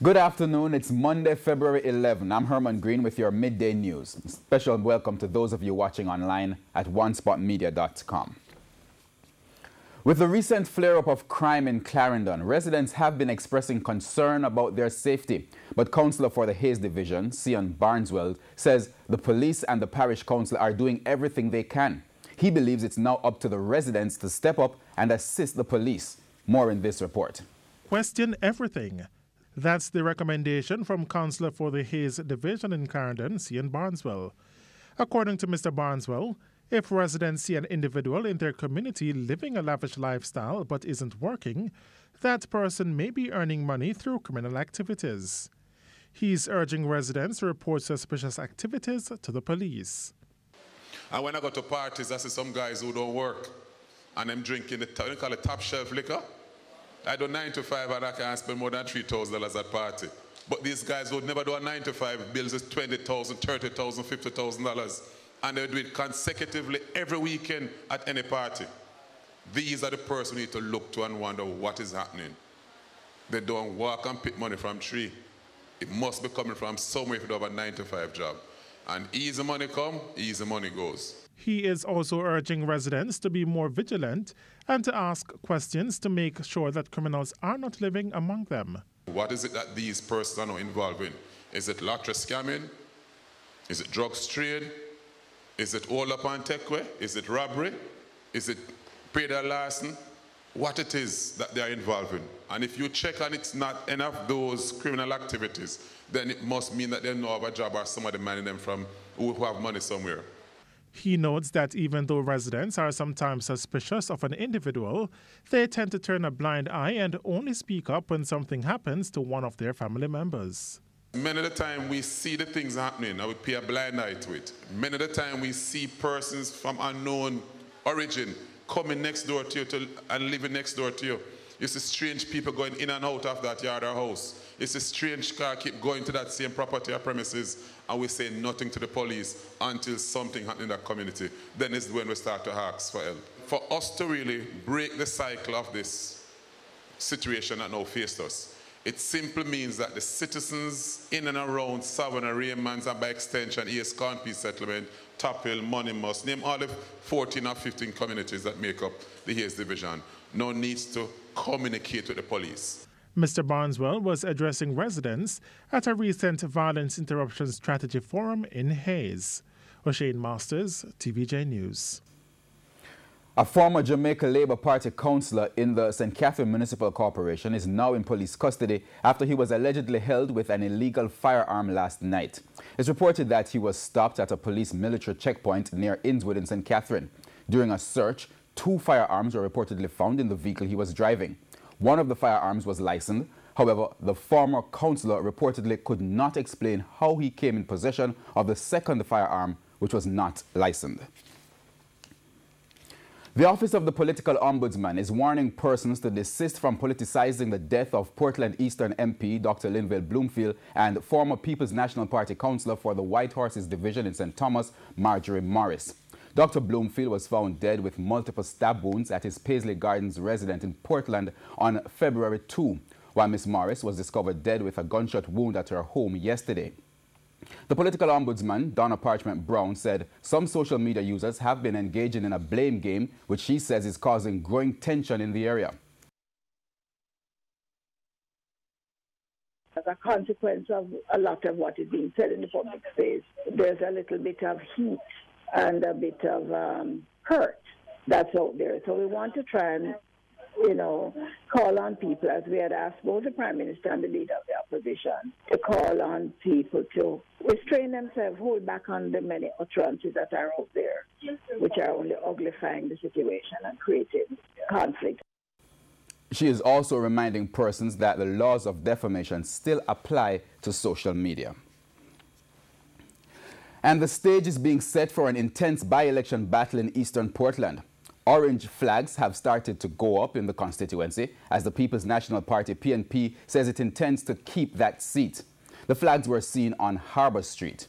Good afternoon. It's Monday, February 11. I'm Herman Green with your midday news. Special welcome to those of you watching online at onespotmedia.com. With the recent flare-up of crime in Clarendon, residents have been expressing concern about their safety. But Councillor for the Hayes Division, Cian Barneswell, says the police and the parish council are doing everything they can. He believes it's now up to the residents to step up and assist the police. More in this report. Question everything. That's the recommendation from Councillor for the Hayes Division in Clarendon, Cian Barneswell. According to Mr. Barneswell, if residents see an individual in their community living a lavish lifestyle but isn't working, that person may be earning money through criminal activities. He's urging residents to report suspicious activities to the police. And when I go to parties, I see some guys who don't work and them drinking they call it top shelf liquor. I do 9 to 5 and I can't spend more than $3,000 at party. But these guys would never do a 9 to 5, bills is $20,000, $30,000, $50,000. And they do it consecutively every weekend at any party. These are the persons we need to look to and wonder what is happening. They don't walk and pick money from tree. It must be coming from somewhere if you have a 9 to 5 job. And easy money come, easy money goes. He is also urging residents to be more vigilant and to ask questions to make sure that criminals are not living among them. What is it that these persons are now involved in? Is it lottery scamming? Is it drugs trade? Is it all up on techway? Is it robbery? Is it payday larceny? What it is that they are involved in. And if you check and it's not enough those criminal activities, then it must mean that they know of a job or somebody manning them from who have money somewhere. He notes that even though residents are sometimes suspicious of an individual, they tend to turn a blind eye and only speak up when something happens to one of their family members. Many of the time we see the things happening and we pay a blind eye to it. Many of the time we see persons from unknown origin coming next door to you and living next door to you. You see strange people going in and out of that yard or house. You see strange car keep going to that same property or premises, and we say nothing to the police until something happens in that community. Then is when we start to ask for help. For us to really break the cycle of this situation that now faced us, it simply means that the citizens in and around Savannah, Raymans, and by extension, East County Settlement, Top Hill, Moneymus, name all the 14 or 15 communities that make up the Hayes Division, now needs to communicate with the police. Mr. Barneswell was addressing residents at a recent Violence Interruption Strategy Forum in Hayes. O'Shane Masters, TVJ News. A former Jamaica Labour Party councillor in the St. Catherine Municipal Corporation is now in police custody after he was allegedly held with an illegal firearm last night. It's reported that he was stopped at a police military checkpoint near Innswood in St. Catherine. During a search, 2 firearms were reportedly found in the vehicle he was driving. One of the firearms was licensed. However, the former councillor reportedly could not explain how he came in possession of the second firearm, which was not licensed. The Office of the Political Ombudsman is warning persons to desist from politicizing the death of Portland Eastern MP Dr. Linville Bloomfield and former People's National Party councillor for the White Horses Division in St. Thomas, Marjorie Morris. Dr. Bloomfield was found dead with multiple stab wounds at his Paisley Gardens residence in Portland on February 2, while Ms. Morris was discovered dead with a gunshot wound at her home yesterday. The political ombudsman, Donna Parchment Brown, said some social media users have been engaging in a blame game, which she says is causing growing tension in the area. As a consequence of a lot of what is being said in the public space, there's a little bit of heat and a bit of hurt that's out there. So we want to try and, call on people, as we had asked both the Prime Minister and the Leader of the Opposition, to call on people to restrain themselves, hold back on the many utterances that are out there, which are only uglifying the situation and creating conflict. She is also reminding persons that the laws of defamation still apply to social media. And the stage is being set for an intense by-election battle in eastern Portland. Orange flags have started to go up in the constituency as the People's National Party, PNP, says it intends to keep that seat. The flags were seen on Harbour Street.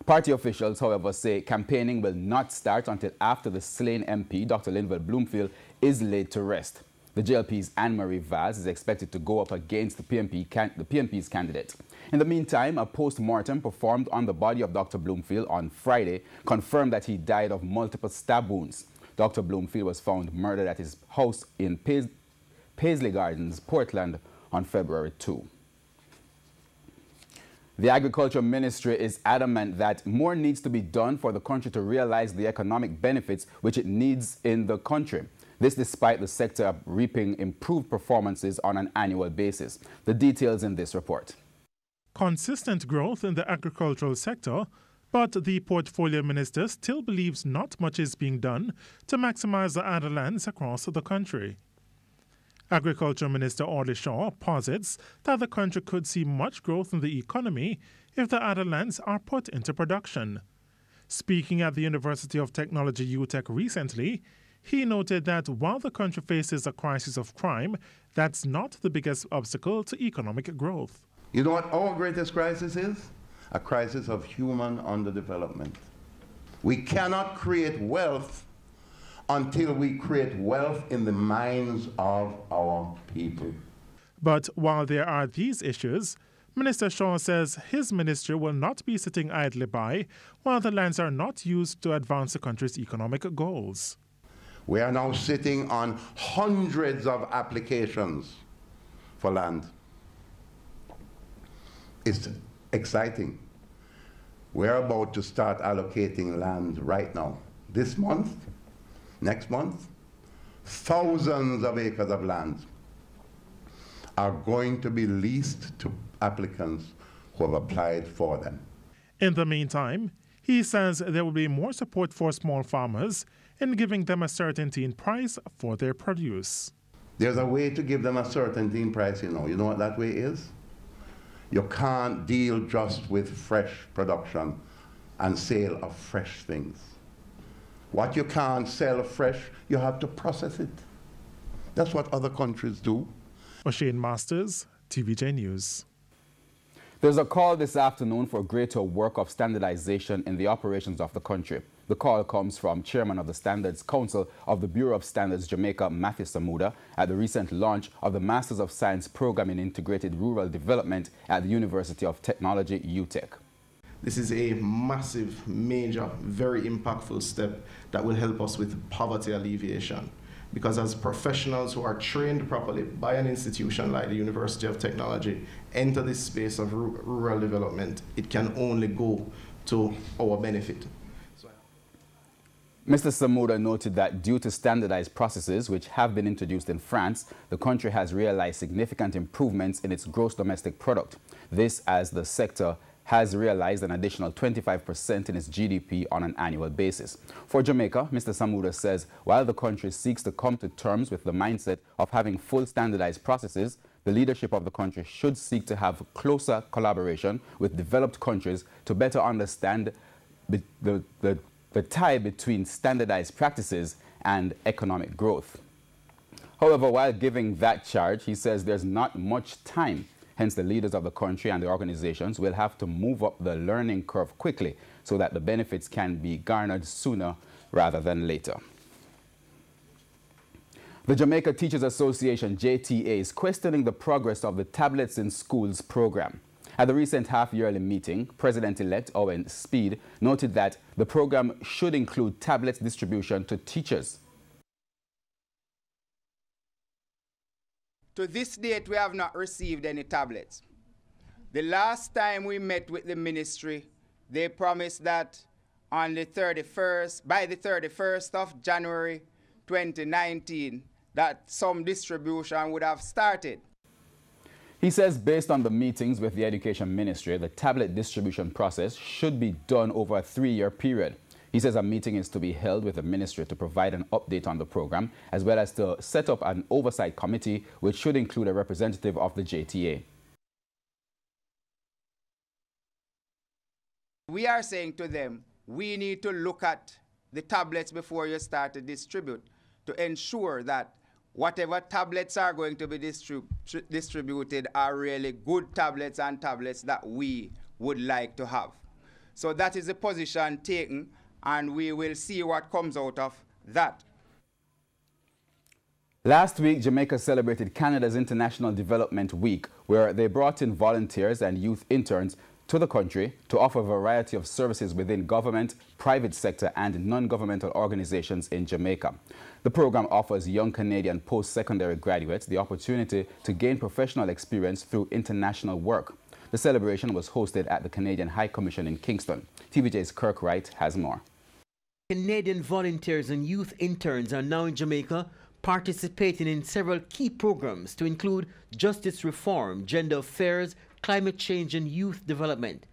Party officials, however, say campaigning will not start until after the slain MP, Dr. Linville Bloomfield, is laid to rest. The JLP's Anne-Marie Vaz is expected to go up against the PNP's candidate. In the meantime, a post-mortem performed on the body of Dr. Bloomfield on Friday confirmed that he died of multiple stab wounds. Dr. Bloomfield was found murdered at his house in Paisley Gardens, Portland, on February 2. The Agriculture Ministry is adamant that more needs to be done for the country to realize the economic benefits which it needs in the country. This despite the sector reaping improved performances on an annual basis. The details in this report. Consistent growth in the agricultural sector, but the portfolio minister still believes not much is being done to maximize the idle lands across the country. Agriculture Minister Audley Shaw posits that the country could see much growth in the economy if the idle lands are put into production. Speaking at the University of Technology UTech recently, he noted that while the country faces a crisis of crime, that's not the biggest obstacle to economic growth. You know what our greatest crisis is? A crisis of human underdevelopment. We cannot create wealth until we create wealth in the minds of our people. But while there are these issues, Minister Shaw says his ministry will not be sitting idly by while the lands are not used to advance the country's economic goals. We are now sitting on hundreds of applications for land. It's exciting. We're about to start allocating land right now. This month, next month, thousands of acres of land are going to be leased to applicants who have applied for them. In the meantime, he says there will be more support for small farmers in giving them a certainty in price for their produce. There's a way to give them a certainty in price, you know. You know what that way is? You can't deal just with fresh production and sale of fresh things. What you can't sell fresh, you have to process it. That's what other countries do. O'Shane Masters, TVJ News. There's a call this afternoon for greater work of standardization in the operations of the country. The call comes from Chairman of the Standards Council of the Bureau of Standards Jamaica, Matthew Samuda, at the recent launch of the Masters of Science program in Integrated Rural Development at the University of Technology, UTech. This is a massive, major, very impactful step that will help us with poverty alleviation. Because as professionals who are trained properly by an institution like the University of Technology enter this space of rural development, it can only go to our benefit. Mr. Samuda noted that due to standardized processes which have been introduced in France, the country has realized significant improvements in its gross domestic product. This as the sector has realized an additional 25% in its GDP on an annual basis. For Jamaica, Mr. Samuda says while the country seeks to come to terms with the mindset of having full standardized processes, the leadership of the country should seek to have closer collaboration with developed countries to better understand the tie between standardized practices and economic growth. However, while giving that charge, he says there's not much time. Hence, the leaders of the country and the organizations will have to move up the learning curve quickly so that the benefits can be garnered sooner rather than later. The Jamaica Teachers Association, JTA, is questioning the progress of the Tablets in Schools program. At the recent half-yearly meeting, President-elect Owen Speed noted that the program should include tablets distribution to teachers. To this date, we have not received any tablets. The last time we met with the ministry, they promised that on the 31st, by the 31st of January 2019, that some distribution would have started. He says based on the meetings with the Education Ministry, the tablet distribution process should be done over a 3-year period. He says a meeting is to be held with the ministry to provide an update on the program, as well as to set up an oversight committee, which should include a representative of the JTA. We are saying to them, we need to look at the tablets before you start to distribute to ensure that whatever tablets are going to be distributed are really good tablets and tablets that we would like to have. So that is the position taken, and we will see what comes out of that. Last week, Jamaica celebrated Canada's International Development Week, where they brought in volunteers and youth interns to the country to offer a variety of services within government, private sector, and non-governmental organizations in Jamaica. The program offers young Canadian post-secondary graduates the opportunity to gain professional experience through international work. The celebration was hosted at the Canadian High Commission in Kingston. TVJ's Kirk Wright has more. Canadian volunteers and youth interns are now in Jamaica, participating in several key programs to include justice reform, gender affairs, climate change and youth development.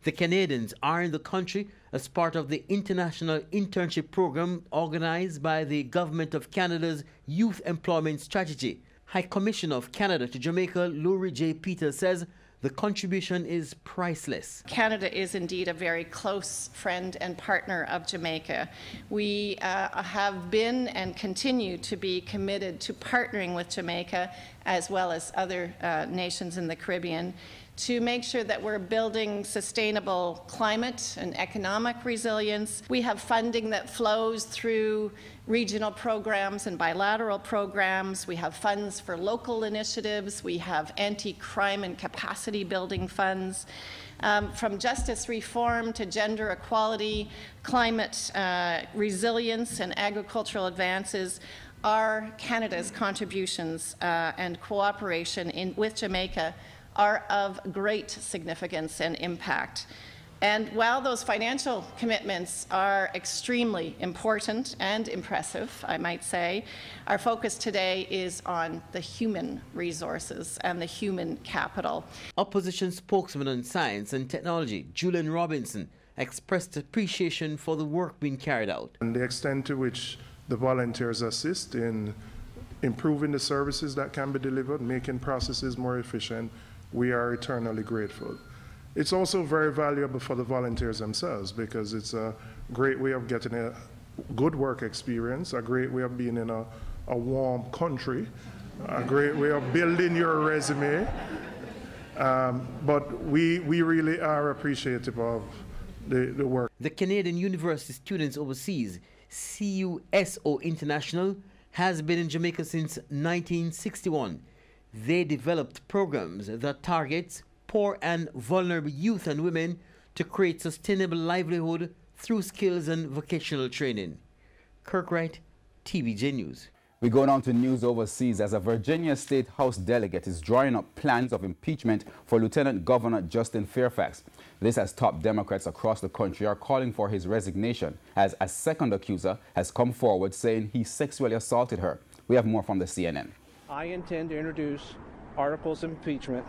The Canadians are in the country as part of the International Internship Program organized by the Government of Canada's Youth Employment Strategy. High Commissioner of Canada to Jamaica, Laurie J. Peters, says the contribution is priceless. Canada is indeed a very close friend and partner of Jamaica. We have been and continue to be committed to partnering with Jamaica as well as other nations in the Caribbean to make sure that we're building sustainable climate and economic resilience. We have funding that flows through regional programs and bilateral programs. We have funds for local initiatives. We have anti-crime and capacity building funds. From justice reform to gender equality, climate resilience and agricultural advances are Canada's contributions and cooperation with Jamaica are of great significance and impact. And while those financial commitments are extremely important and impressive, I might say, our focus today is on the human resources and the human capital. Opposition spokesman on science and technology, Julian Robinson, expressed appreciation for the work being carried out. And the extent to which the volunteers assist in improving the services that can be delivered, making processes more efficient, we are eternally grateful. It's also very valuable for the volunteers themselves because it's a great way of getting a good work experience, a great way of being in a warm country, a great way of building your resume. But we really are appreciative of the work. The Canadian University Students Overseas, CUSO International, has been in Jamaica since 1961. They developed programs that target poor and vulnerable youth and women to create sustainable livelihood through skills and vocational training. Kirk Wright, TVJ News. We go down to news overseas as a Virginia State House delegate is drawing up plans of impeachment for Lieutenant Governor Justin Fairfax. This as top Democrats across the country are calling for his resignation as a second accuser has come forward saying he sexually assaulted her. We have more from the CNN. I intend to introduce articles of impeachment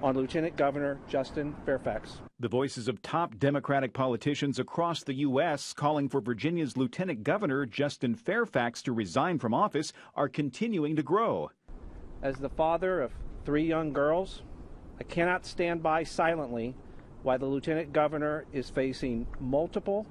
on Lieutenant Governor Justin Fairfax. The voices of top Democratic politicians across the U.S. calling for Virginia's Lieutenant Governor Justin Fairfax to resign from office are continuing to grow. As the father of 3 young girls, I cannot stand by silently while the Lieutenant Governor is facing multiple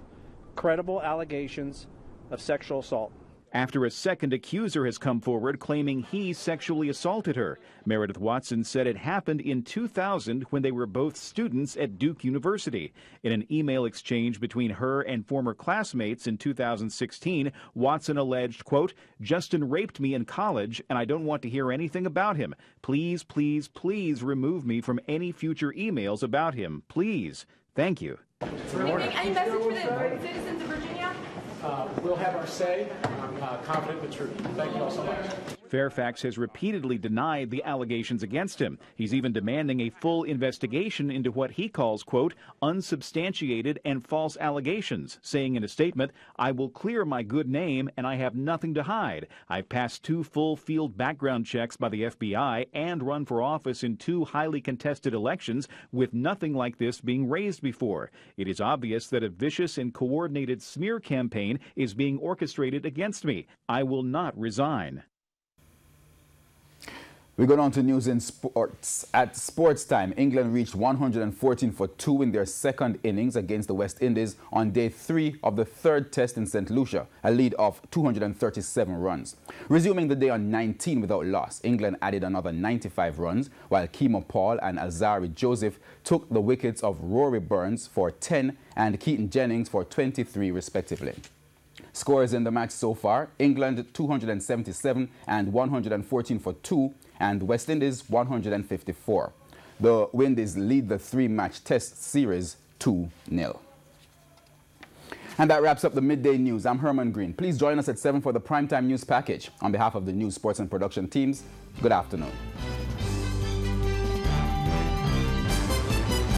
credible allegations of sexual assault. After a second accuser has come forward claiming he sexually assaulted her. Meredith Watson said it happened in 2000 when they were both students at Duke University. In an email exchange between her and former classmates in 2016, Watson alleged, quote, "Justin raped me in college and I don't want to hear anything about him. Please, please, please remove me from any future emails about him. Please. Thank you." Any message for the citizens of Virginia? We'll have our say. I'm confident in the truth. Thank you all so much. Fairfax has repeatedly denied the allegations against him. He's even demanding a full investigation into what he calls, quote, unsubstantiated and false allegations, saying in a statement, "I will clear my good name and I have nothing to hide. I've passed 2 full field background checks by the FBI and run for office in 2 highly contested elections with nothing like this being raised before. It is obvious that a vicious and coordinated smear campaign is being orchestrated against me. I will not resign." We go on to news in sports. At sports time, England reached 114 for 2 in their second innings against the West Indies on day 3 of the 3rd test in St. Lucia, a lead of 237 runs. Resuming the day on 19 without loss, England added another 95 runs, while Kemo Paul and Alzari Joseph took the wickets of Rory Burns for 10 and Keaton Jennings for 23 respectively. Scores in the match so far: England 277 and 114 for 2, and West Indies 154. The Windies lead the 3-match test series 2-0. And that wraps up the Midday News. I'm Herman Green. Please join us at 7 for the primetime news package. On behalf of the news, sports and production teams, good afternoon.